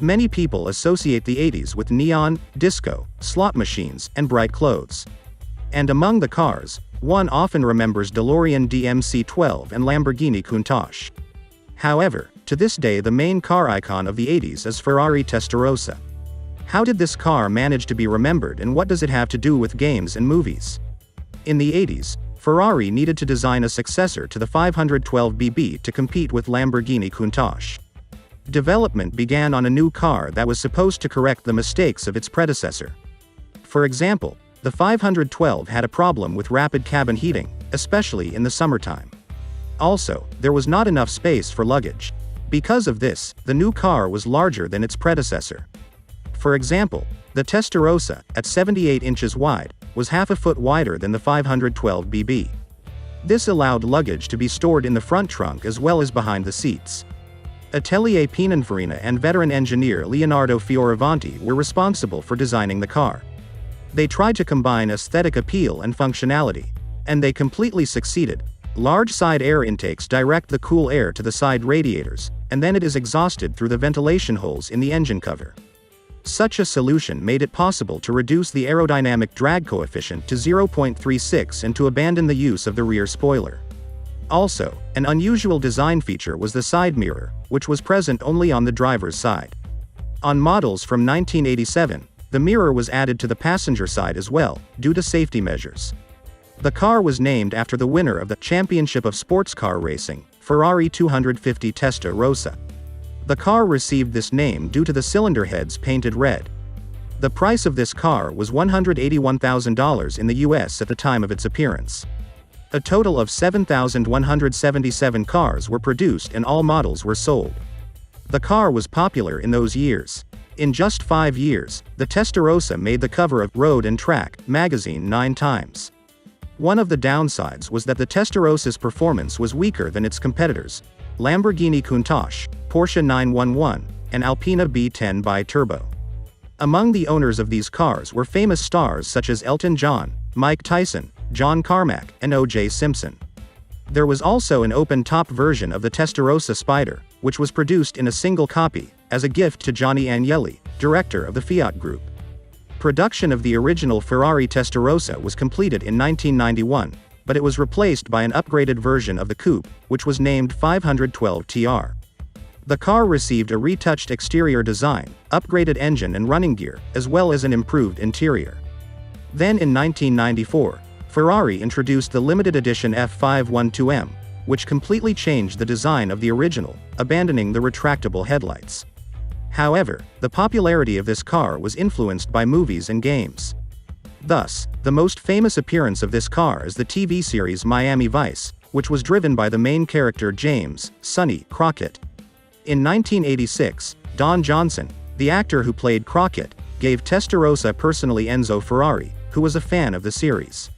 Many people associate the 80s with neon, disco, slot machines, and bright clothes. And among the cars, one often remembers DeLorean DMC-12 and Lamborghini Countach. However, to this day the main car icon of the 80s is Ferrari Testarossa. How did this car manage to be remembered, and what does it have to do with games and movies? In the 80s, Ferrari needed to design a successor to the 512BB to compete with Lamborghini Countach. Development began on a new car that was supposed to correct the mistakes of its predecessor. For example, the 512 had a problem with rapid cabin heating, especially in the summertime. Also, there was not enough space for luggage. Because of this, the new car was larger than its predecessor. For example, the Testarossa, at 78 inches wide, was half a foot wider than the 512BB. This allowed luggage to be stored in the front trunk as well as behind the seats. Atelier Pininfarina and veteran engineer Leonardo Fioravanti were responsible for designing the car. They tried to combine aesthetic appeal and functionality. And they completely succeeded. Large side air intakes direct the cool air to the side radiators, and then it is exhausted through the ventilation holes in the engine cover. Such a solution made it possible to reduce the aerodynamic drag coefficient to 0.36 and to abandon the use of the rear spoiler. Also, an unusual design feature was the side mirror, which was present only on the driver's side. On models from 1987, the mirror was added to the passenger side as well, due to safety measures. The car was named after the winner of the Championship of Sports Car Racing, Ferrari 250 Testarossa. The car received this name due to the cylinder heads painted red. The price of this car was $181,000 in the US at the time of its appearance. A total of 7,177 cars were produced and all models were sold. The car was popular in those years. In just 5 years, the Testarossa made the cover of Road and Track magazine 9 times. One of the downsides was that the Testarossa's performance was weaker than its competitors, Lamborghini Countach, Porsche 911, and Alpina B10 bi-turbo. Among the owners of these cars were famous stars such as Elton John, Mike Tyson, John Carmack, and O.J. Simpson. There was also an open-top version of the Testarossa Spider, which was produced in a single copy, as a gift to Gianni Agnelli, director of the Fiat Group. Production of the original Ferrari Testarossa was completed in 1991, but it was replaced by an upgraded version of the coupe, which was named 512TR. The car received a retouched exterior design, upgraded engine and running gear, as well as an improved interior. Then in 1994, Ferrari introduced the limited edition F512M, which completely changed the design of the original, abandoning the retractable headlights. However, the popularity of this car was influenced by movies and games. Thus, the most famous appearance of this car is the TV series Miami Vice, which was driven by the main character James "Sonny" Crockett. In 1986, Don Johnson, the actor who played Crockett, gave Testarossa personally Enzo Ferrari, who was a fan of the series.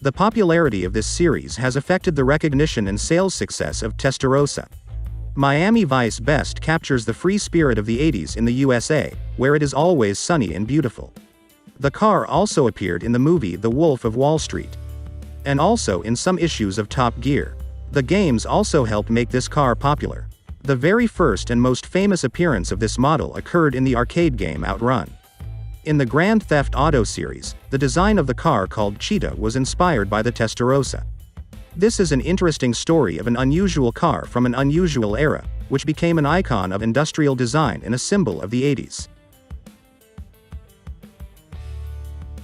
The popularity of this series has affected the recognition and sales success of Testarossa. Miami Vice best captures the free spirit of the 80s in the USA, where it is always sunny and beautiful. The car also appeared in the movie The Wolf of Wall Street. And also in some issues of Top Gear. The games also helped make this car popular. The very first and most famous appearance of this model occurred in the arcade game Outrun. In the Grand Theft Auto series, the design of the car called Cheetah was inspired by the Testarossa. This is an interesting story of an unusual car from an unusual era, which became an icon of industrial design and a symbol of the 80s.